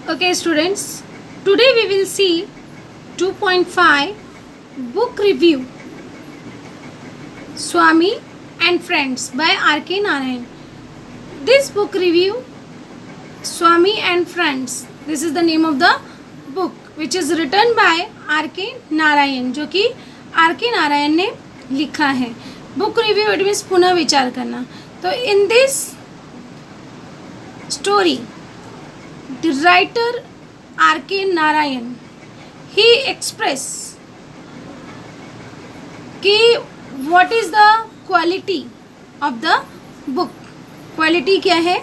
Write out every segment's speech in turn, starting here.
Okay, students, today we will see 2.5 book review Swami and Friends by R.K. Narayan. This book review Swami and Friends, this is the name of the book which is written by R.K. Narayan, जो कि R.K. Narayan ने लिखा है. Book review it means पुनः विचार करना. तो in this story the writer R.K. Narayan he express कि what is the quality of the book, quality क्या है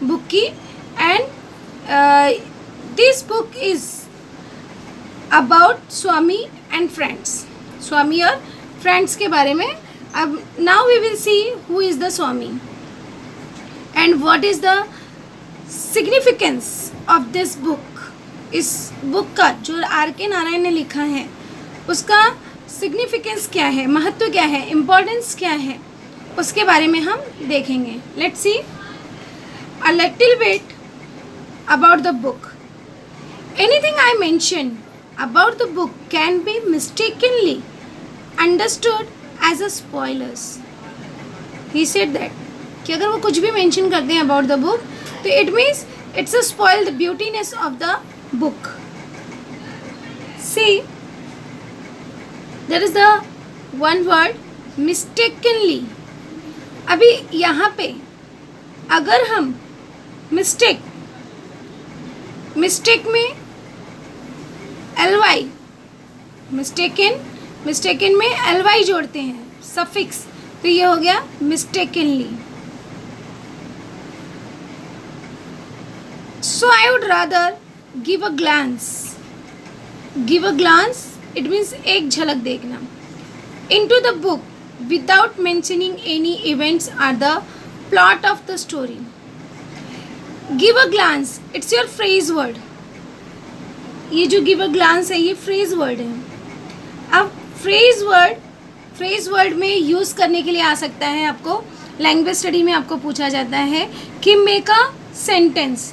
book की, and this book is about Swami and friends, Swami और friends के बारे में. अब now we will see who is the Swami and what is the significance of this book. इस book का जो आर के नारायण ने लिखा है उसका सिग्निफिकेंस क्या है, महत्व क्या है, इम्पोर्टेंस क्या है, उसके बारे में हम देखेंगे. Let's see a little bit about the book. Anything I mention about the book can be mistakenly understood as a spoilers. He said that कि अगर वो कुछ भी मेंशन करते हैं अबाउट द बुक तो it means it's a spoil the beautiness of the book. See, there is the one word mistakenly. अभी यहाँ पे अगर हम mistake में ly mistaken में ly जोड़ते हैं suffix, तो ये हो गया mistakenly. So I would rather give a glance. Give a glance, it means एक झलक देखना. Into the book without mentioning any events or the plot of the story. Give a glance, it's your phrase word. ये जो give a glance है ये phrase word है. अब phrase word में यूज़ करने के लिए आ सकता है आपको. लैंग्वेज स्टडी में आपको पूछा जाता है कि make a sentence.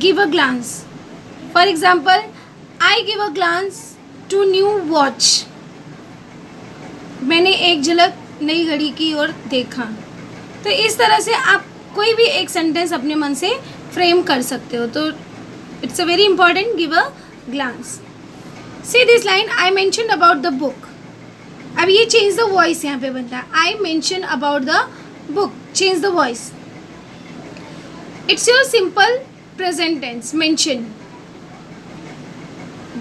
Give a glance. For example, I give a glance to new watch. मैंने एक झलक नई घड़ी की ओर देखा. तो इस तरह से आप कोई भी एक सेंटेंस अपने मन से फ्रेम कर सकते हो. तो it's a very important. Give a glance. See this line, I mention about the book. अब ये चेंज द वॉइस यहाँ पे बनता है. I mention about the book, change the voice. It's your simple present tense. Mention,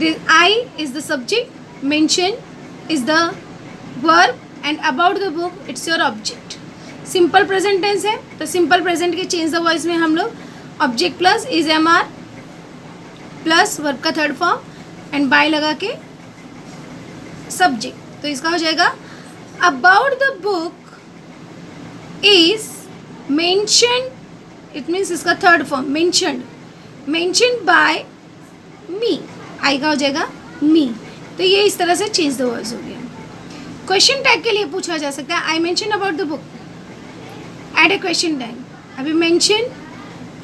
the I is the subject, mention is the verb, and about the book it's your object. Simple present tense है तो simple present के change the voice में हम लोग object plus is mr plus verb का third form and by लगा के subject. तो इसका हो जाएगा about the book is mentioned, it means इसका third form mentioned by me. I का हो जाएगा मी. तो ये इस तरह से चेंज द वर्ड्स हो गया. क्वेश्चन टैग के लिए पूछा जा सकता है I mention about the book, add a question tag. अभी मेंशन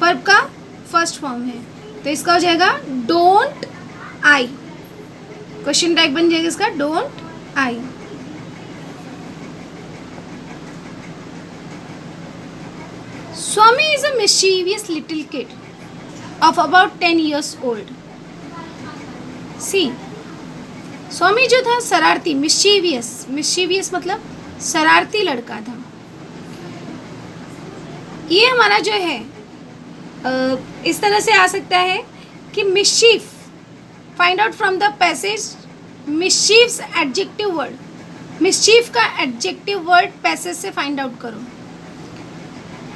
वर्ब का फर्स्ट फॉर्म है तो इसका हो जाएगा डोंट आई. क्वेश्चन टैग बन जाएगा इसका don't I. Swami is a mischievous little kid of about 10 years old. See, Swami जो था शरारती, mischievous मतलब शरारती लड़का था. ये हमारा जो है इस तरह से आ सकता है कि mischief, find out from the passage mischief's adjective word. mischief का adjective word passage से find out करो.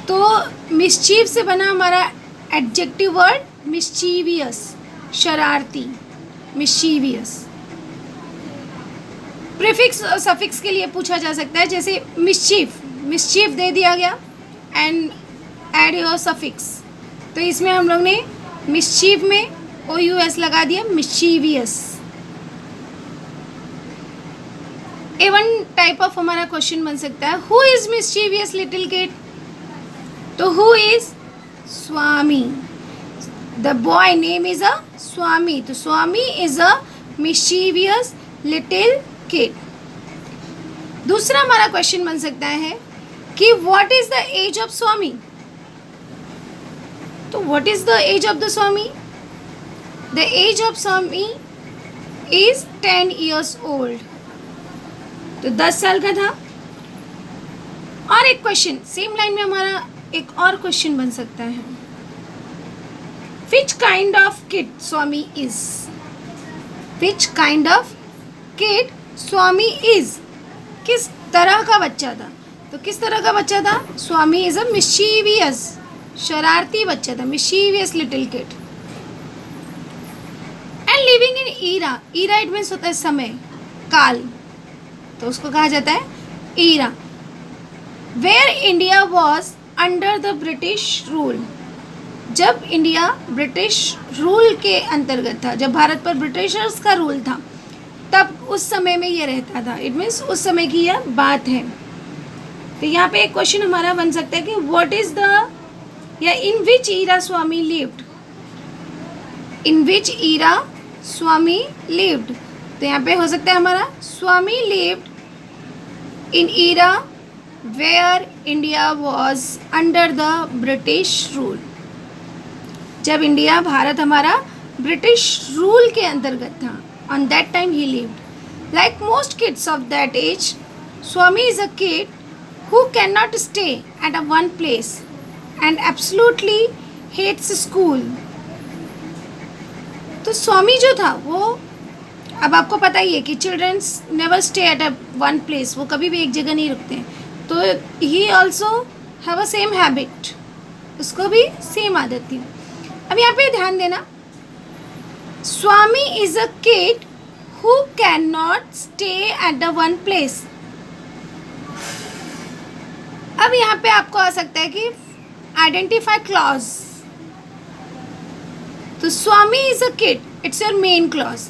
तो मिस्चीव से बना हमारा एडजेक्टिव वर्ड मिस्चीवियस, शरारती, मिस्चीवियस. प्रीफिक्स और सफिक्स के लिए पूछा जा सकता है जैसे मिस्चीफ दे दिया गया एंड एड योर सफिक्स. तो इसमें हम लोग ने मिस्चीव में OUS लगा दिया मिस्चीवियस. A1 टाइप ऑफ हमारा क्वेश्चन बन सकता है who is mischievous little kid. तो who is Swami. The boy name is a Swami, तो Swami is a mischievous little kid. दूसरा हमारा क्वेश्चन बन सकता है कि what is the age of Swami, तो what is the age of the Swami? The age of Swami is 10 years old, तो 10 साल का था। और एक क्वेश्चन सेम लाइन में हमारा एक और क्वेश्चन बन सकता है, which kind of kid Swami is, which kind of kid Swami is, किस तरह का बच्चा था, तो किस तरह का बच्चा था? स्वामी इज अ मिशीवियस, शरारती बच्चा था, mischievous little kid. And living in era, era it means होता है समय, काल, तो उसको कहा जाता है era, where India was under the British rule, जब इंडिया ब्रिटिश रूल के अंतर्गत था, जब भारत पर ब्रिटिशर्स का रूल था, तब उस समय में ये रहता था, इट मीन्स उस समय की यह बात है। तो यहाँ पे एक क्वेश्चन हमारा बन सकता है कि व्हाट इज द, या in which era Swami lived, in which era Swami lived, तो यहाँ पे हो सकता है हमारा Swami lived in era where India was under the British rule, जब इंडिया भारत हमारा ब्रिटिश रूल के अंतर्गत था, on that time he lived. Like most kids of that age, Swami is a kid who can not stay at a one place and absolutely hates school. तो स्वामी जो था वो, अब आपको पता ही है कि childrens never stay at a one place, वो कभी भी एक जगह नहीं रुकते हैं, तो he also have a same habit, उसको भी सेम आदत थी। अब यहाँ पे ध्यान देना, Swami is a kid who can not stay at the one place. अब यहाँ पे आपको आ सकता है कि आइडेंटिफाई क्लॉज, तो Swami is a kid, it's your main clause,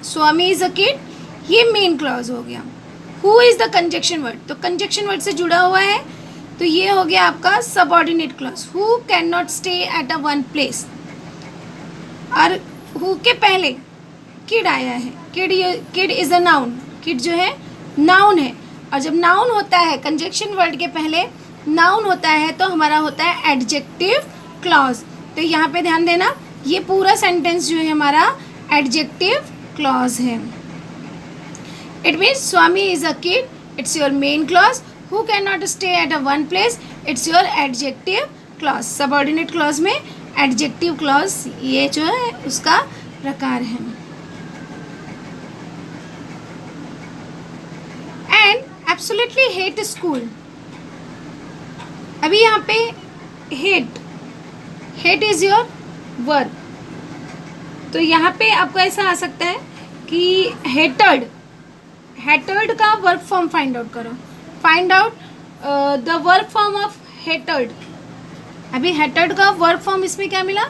Swami is a kid, ये मेन क्लॉज हो गया। Who is the conjunction word, तो कंजक्शन वर्ड से जुड़ा हुआ है, तो ये हो गया आपका subordinate clause, who can not stay at a one place. और हु के पहले किड आया है, kid is a noun, kid जो है नाउन है, और जब नाउन होता है कंजक्शन वर्ड के पहले नाउन होता है तो हमारा होता है एडजेक्टिव क्लॉज। तो यहाँ पे ध्यान देना, ये पूरा सेंटेंस जो है हमारा एडजेक्टिव क्लॉज है। It means Swami is a kid, it's your main clause, who can not stay at a one place, it's your adjective clause. Subordinate clause में एडजेक्टिव क्लॉज ये जो है उसका प्रकार है। एंड एब्सोल्युटली हेट स्कूल, अभी यहाँ पे हेट इज योर वर्ब, तो यहाँ पे आपको ऐसा आ सकता है कि हेटर्ड का वर्ब फॉर्म फाइंड आउट करो, find out the verb form of hatred. अभी हेटर्ड का वर्ब फॉर्म इसमें क्या मिला?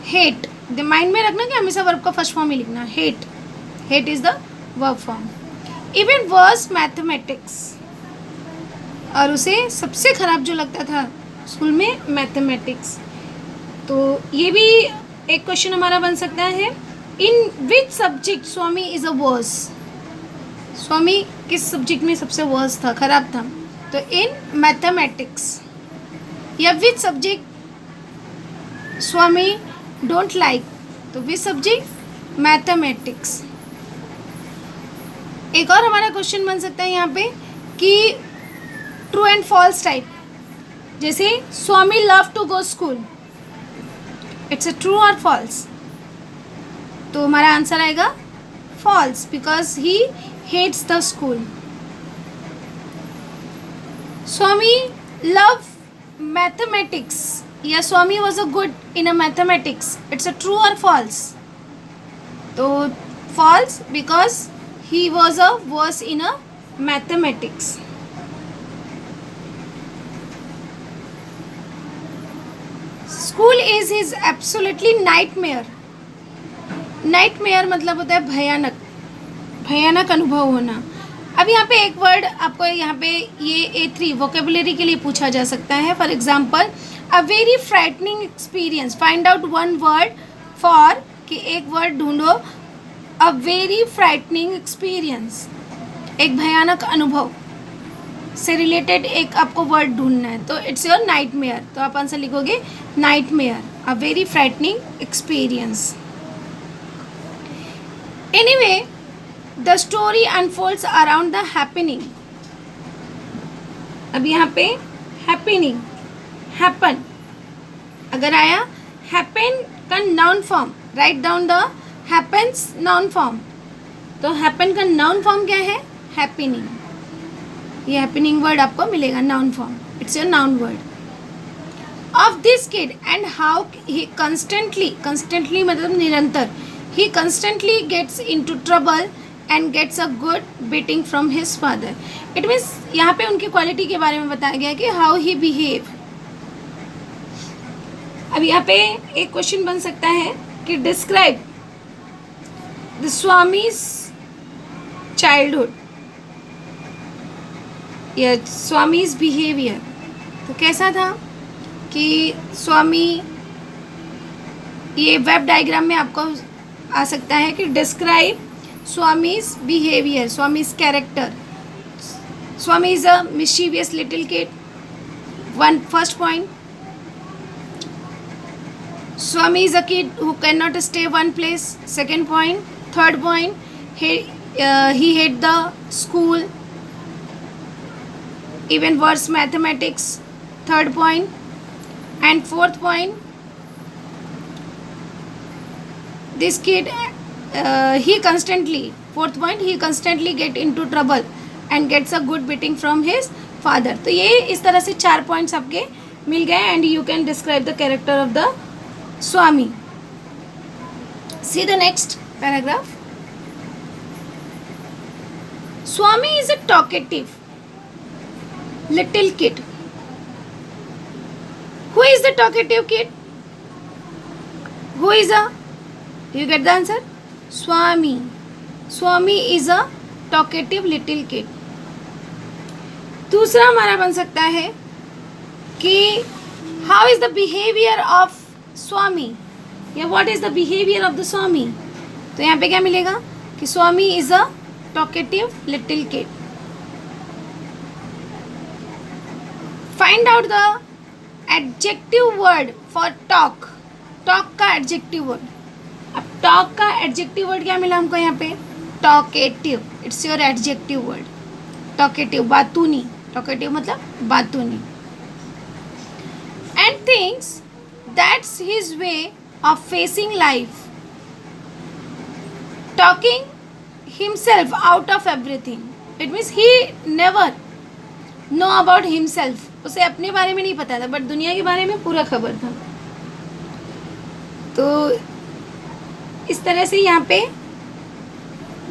हेट। माइंड में रखना कि हमेशा वर्ब का फर्स्ट फॉर्म ही लिखना, hate is the verb form. Even worse mathematics, और उसे सबसे खराब जो लगता था स्कूल में मैथमेटिक्स। तो ये भी एक क्वेश्चन हमारा बन सकता है, in which subject Swami is a worse, Swami किस सब्जेक्ट में सबसे वर्स था, खराब था? तो इन मैथमेटिक्स। या विच सब्जेक्ट स्वामी डोंट लाइक, तो विच सब्जेक्ट? मैथमेटिक्स। एक और हमारा क्वेश्चन बन सकता है यहाँ पे कि ट्रू एंड फॉल्स टाइप, जैसे Swami love to go school, it's a true और फॉल्स? तो हमारा आंसर आएगा false, because he hates the school. Swami love mathematics, या Swami was a good in a mathematics, it's a true और फॉल्स? तो false, because he was a worse in a mathematics. School is his absolutely nightmare. Nightmare मतलब होता है भयानक, भयानक अनुभव होना। अब यहाँ पे एक वर्ड आपको यहाँ पे ये A3 वोकेबुलरी के लिए पूछा जा सकता है। For example a very frightening experience, find out one word for, कि एक वर्ड ढूंढो, अ वेरी फ्राइटनिंग एक्सपीरियंस, एक भयानक अनुभव से रिलेटेड एक आपको वर्ड ढूंढना है, तो इट्स योर नाइटमेयर, तो आप आंसर लिखोगे nightmare, a very frightening experience. Anyway the story unfolds around the happening, अब यहाँ पे हैपनिंग, हैपन अगर आया, हैपन का noun form, right down the happens noun form, तो हैपन का नाउन फॉर्म क्या है, हैपनिंग, ये हैपनिंग वर्ड आपको मिलेगा noun form, it's your noun word. Of this kid and how he constantly मतलब निरंतर, he constantly gets into trouble and gets a good beating from his father. It means यहाँ पे उनकी quality के बारे में बताया गया है कि हाउ ही बिहेव। अब यहाँ पे एक क्वेश्चन बन सकता है कि डिस्क्राइब द स्वामीज चाइल्डहुड या स्वामीज बिहेवियर, तो कैसा था कि स्वामी, ये वेब डायग्राम में आपको आ सकता है कि describe Swami's behaviour, Swami's character. Swami is a mischievous little kid, one first point. Swami is a kid who cannot stay one place. Second point. Third point, he hate the school, even worse mathematics. Third point. And fourth point, this kid, fourth point, he constantly get into trouble and gets a good beating from his father. तो ये इस तरह से 4 points आपके मिल गए and you can describe the character of the Swami. See the next paragraph. Swami is a talkative little kid. Who is the talkative kid? Who is a? Do you get the answer? Swami. Swami is a talkative little kid. दूसरा हमारा बन सकता है कि how is the behavior of Swami, या what is the behavior of the Swami. तो यहाँ पे क्या मिलेगा कि Swami is a talkative little kid. Find out the adjective word for talk. Talk का adjective word. अब talk का adjective word क्या मिला हमको यहाँ पे, talkative. It's your adjective word. Talkative, बातूनी. Talkative मतलब बातूनी. And thinks that's his way of facing life, talking himself out of everything. It means he never know about himself. उसे अपने बारे में नहीं पता था, बट दुनिया के बारे में पूरा खबर था। तो इस तरह से यहाँ पे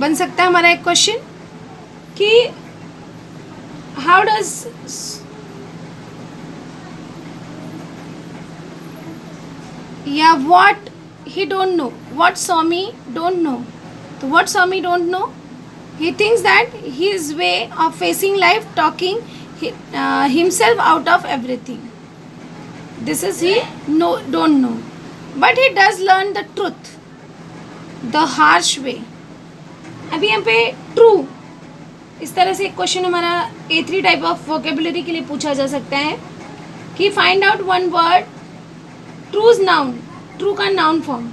बन सकता है हमारा एक क्वेश्चन कि हाउ डज या what he don't know, what Swami don't know. So what Swami don't know, he thinks that his way of facing life, talking himself out of everything, this is he don't know, but he does learn the truth the harsh way. अभी यहाँ पे true, इस तरह से एक question हमारा A3 type of vocabulary के लिए पूछा जा सकता है कि find out one word, ट्रूज noun, true का नाउन फॉर्म,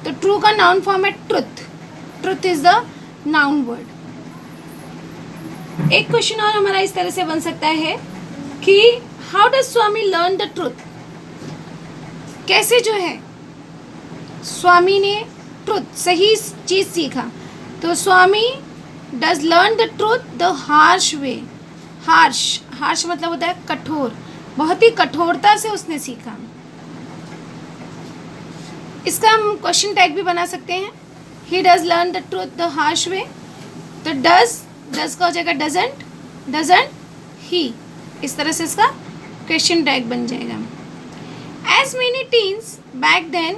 तो ट्रू का नाउन फॉर्म है truth, truth is the noun word. एक क्वेश्चन और हमारा इस तरह से बन सकता है कि how does Swami learn the truth, कैसे जो है स्वामी ने ट्रुथ, सही चीज सीखा, तो Swami does learn the truth the harsh way. Harsh, harsh मतलब होता है कठोर, बहुत ही कठोरता से उसने सीखा। इसका हम क्वेश्चन टैग भी बना सकते हैं, he does learn the truth the harsh way, तो डज का हो जाएगा डजंट, डजंट ही, इस तरह से इसका क्वेश्चन टैग बन जाएगा। As many teens back then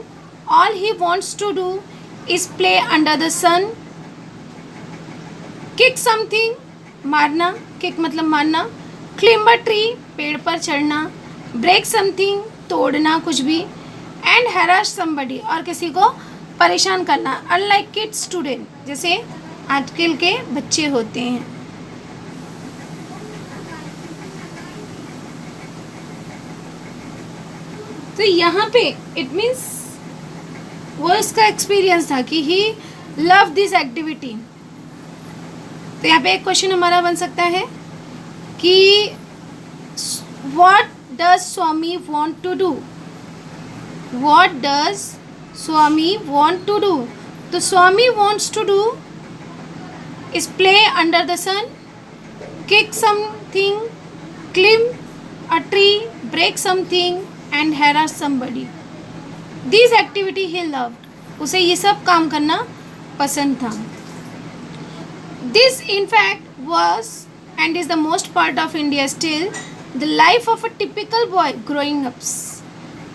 all he wants to do is play under the sun, kick something, मारना, किक मतलब मारना, क्लिम्ब अ ट्री, पेड़ पर चढ़ना, ब्रेक समथिंग, तोड़ना कुछ भी, एंड हैरास समबडी, और किसी को परेशान करना, अनलाइक किड्स टुडे, जैसे आजकल के बच्चे होते हैं। तो यहाँ पे इट मीन्स वो इसका एक्सपीरियंस था कि ही लव दिस एक्टिविटी। तो यहाँ पे एक क्वेश्चन हमारा बन सकता है कि what does Swami want to do, what does Swami want to do. तो Swami wants to do is play under the sun, kick something, climb a tree, break something and harass somebody. This activity he loved, उसे ये सब काम करना पसंद था। This in fact was and is the most part of India still the life of a typical boy growing ups.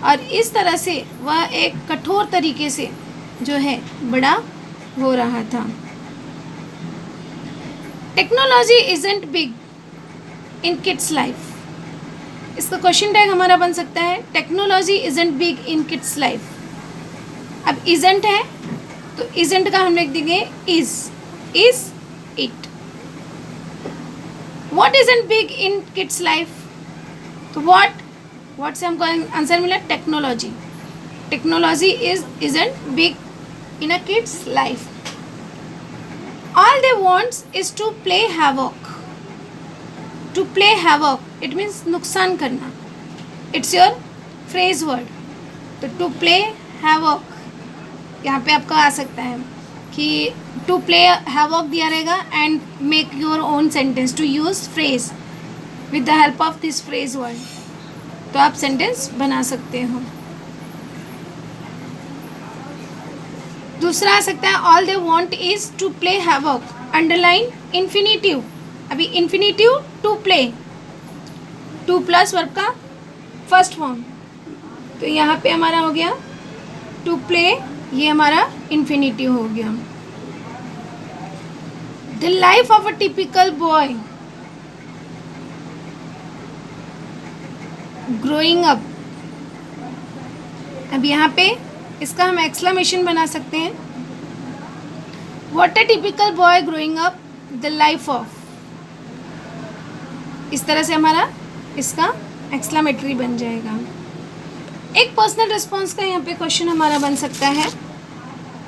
और इस तरह से वह एक कठोर तरीके से जो है बड़ा हो रहा था। Technology isn't big in kids life, इसका क्वेश्चन टैग हमारा बन सकता है technology isn't big in kids life. अब इजंट है तो इजंट का हम लिख देंगे is it. What isn't big in kids life, तो व्हाट से हमको आंसर मिला technology. Technology isn't big in a kids life. All they wants is to play havoc. To play havoc it means नुकसान करना, इट्स योर फ्रेज वर्ड। तो to play havoc यहाँ पे आपका आ सकता है कि टू प्ले हैवॉक दिया रहेगा and make your own sentence to use phrase with the help of this phrase word, तो आप सेंटेंस बना सकते हो। दूसरा आ सकता है all they want is to play havoc, underline infinitive. अभी infinitive to play, to plus verb का फर्स्ट फॉर्म, तो यहाँ पे हमारा हो गया टू प्ले, ये हमारा इन्फिनिटिव हो गया। The life of a typical boy growing up. अब यहाँ पे इसका हम एक्सक्लेमेशन बना सकते हैं, what a typical boy growing up the life of. इस तरह से हमारा इसका एक्सक्लेमेटरी बन जाएगा। एक पर्सनल रिस्पॉन्स का यहाँ पे क्वेश्चन हमारा बन सकता है,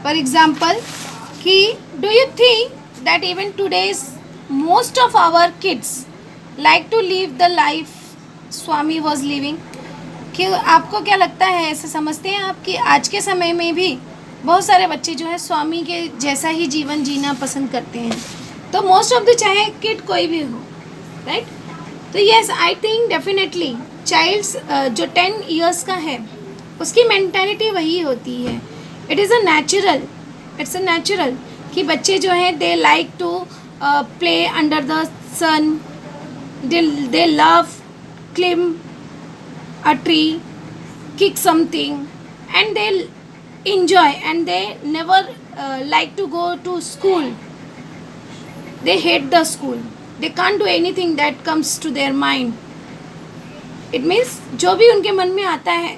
फॉर एग्जाम्पल कि do you think that even today's most of our kids like to live the life Swami was living. कि आपको क्या लगता है, ऐसा समझते हैं आप कि आज के समय में भी बहुत सारे बच्चे जो है स्वामी के जैसा ही जीवन जीना पसंद करते हैं। तो मोस्ट ऑफ द, चाहे किड कोई भी हो, राइट। तो yes I think definitely childs जो 10 इयर्स का है उसकी मेंटालिटी वही होती है। It is a natural, it's a natural कि बच्चे जो हैं they like to play under the sun, they love climb a tree, kick something and they enjoy and they never like to go to school. They hate the school. They can't do anything that comes to their mind. It means जो भी उनके मन में आता है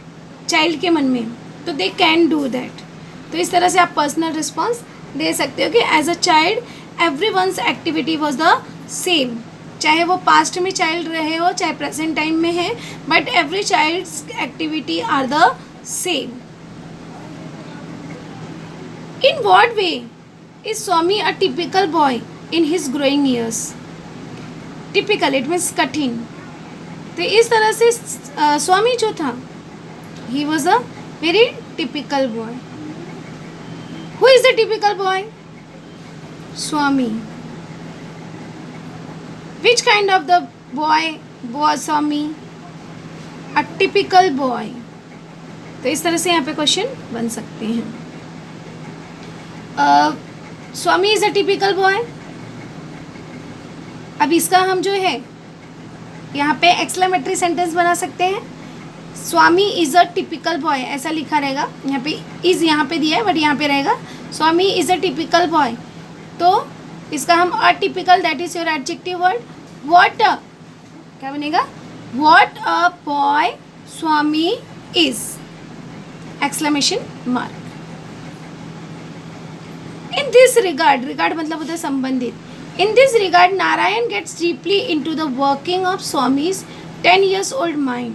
child के मन में, तो they can do that. तो इस तरह से आप पर्सनल रिस्पॉन्स दे सकते हो कि as a child every once activity was the same. चाहे वो पास्ट में चाइल्ड रहे हो चाहे प्रेजेंट टाइम में है, but every childs activity are the same. In what way is Swami a typical boy in his growing years? Typical it means कठिन। तो इस तरह से स्वामी जो था he was a very typical boy. Who is the typical boy? Swami. Which kind of the boy was Swami? A typical boy. तो इस तरह से यहाँ पे क्वेश्चन बन सकते हैं। स्वामी इज़ अ टिपिकल बॉय। अब इसका हम जो है यहाँ पे एक्सक्लेमेटरी सेंटेंस बना सकते हैं, स्वामी इज़ अ टिपिकल बॉय ऐसा लिखा रहेगा। यहाँ पे इज़ यहाँ पे दिया है बट यहाँ पे रहेगा स्वामी इज़ अ टिपिकल बॉय। तो इसका हम a typical, that is your adjective word. What क्या बनेगा, what a boy Swami is exclamation mark. In this regard, regard मतलब होता है संबंधित. In this regard, Narayan gets deeply into the working of Swami's 10 years old mind.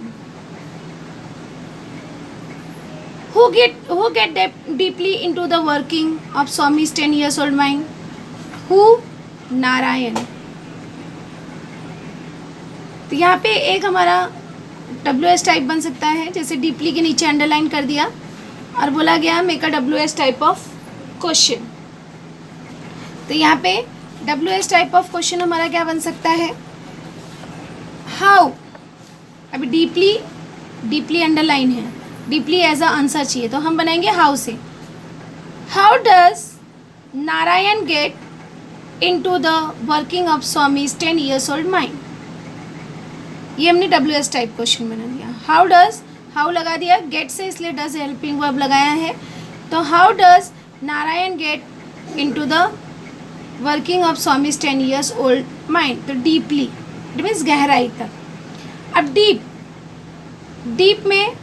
Who get deeply into the working of Swami's 10 years old mind? Who? Narayan. तो यहाँ पे एक हमारा WS type बन सकता है, जैसे डीपली के नीचे अंडरलाइन कर दिया और बोला गया make a WS type of question. तो यहाँ पे WS टाइप ऑफ क्वेश्चन हमारा क्या बन सकता है? हाउ. अभी डीपली अंडरलाइन है, डीपली एज अ आंसर चाहिए, तो हम बनाएंगे हाउ से. How does Narayan get into the working of Swami's 10 years old mind. ये हमने WS टाइप क्वेश्चन बना दिया. हाउ डज, हाउ लगा दिया गेट से, इसलिए डज हेल्पिंग वर्ब लगाया है. तो how does Narayan get into the working of Swami's 10 years old mind. तो डीपली इट मीन्स गहराई तक. अब डीप में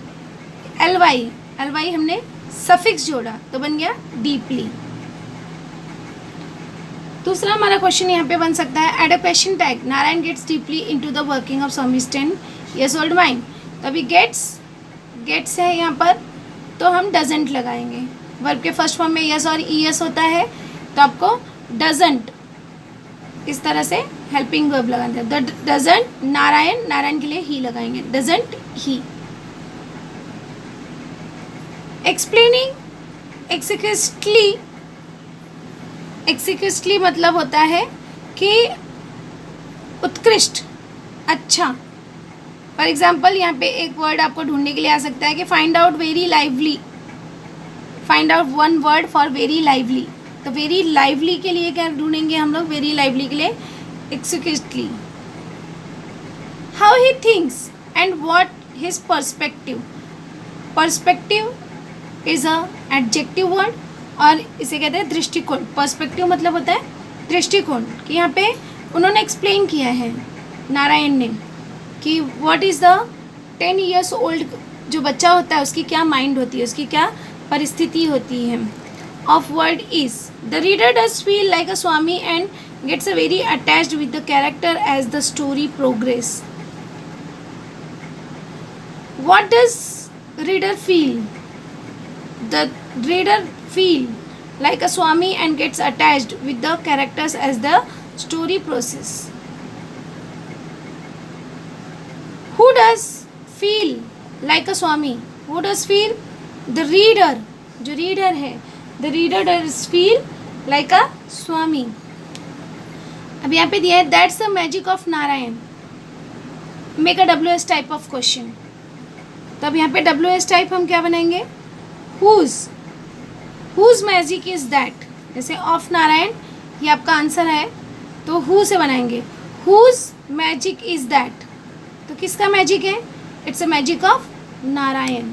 एल वाई हमने सफिक्स जोड़ा तो बन गया डीपली. दूसरा हमारा क्वेश्चन यहाँ पे बन सकता है add a question tag. Narayan gets deeply into the working of Swami's 10 years old mind. तो अभी गेट्स है यहाँ पर, तो हम डजंट लगाएंगे. वर्ब के फर्स्ट फॉर्म में यस और ईएस होता है, तो आपको डजंट इस तरह से हेल्पिंग वर्ब लगाते हैं. द डजंट नारायण के लिए ही लगाएंगे, डजंट ही. एक्सप्लेनिंग एक्सिक्यूटली मतलब होता है कि उत्कृष्ट, अच्छा. फॉर एग्जाम्पल यहाँ पे एक वर्ड आपको ढूंढने के लिए आ सकता है कि find out very lively. Find out one word for very lively. तो वेरी लाइवली के लिए क्या ढूंढेंगे हम लोग? वेरी लाइवली के लिए exactly. How he thinks and what his perspective. Perspective is a adjective word और इसे कहते हैं दृष्टिकोण. पर्सपेक्टिव मतलब होता है दृष्टिकोण. कि यहाँ पे उन्होंने एक्सप्लेन किया है नारायण ने कि what is the 10 years old जो बच्चा होता है उसकी क्या माइंड होती है, उसकी क्या परिस्थिति होती है. Of word is the reader does feel like a Swami and gets a very attached with the character as the story progress. What does reader feel? The reader feel like a Swami and gets attached with the characters as the story process. Who does feel like a Swami? Who does feel? The reader. जो reader है, the reader does feel like a Swami. अब यहाँ पे दिया है that's the magic of Narayan. Make a WS type of question. तो अब यहाँ पे WS type हम क्या बनाएंगे? whose magic is that. जैसे ऑफ नारायण ये आपका आंसर है, तो हु से बनाएंगे whose मैजिक इज दैट. तो किसका मैजिक है? It's a magic of Narayan.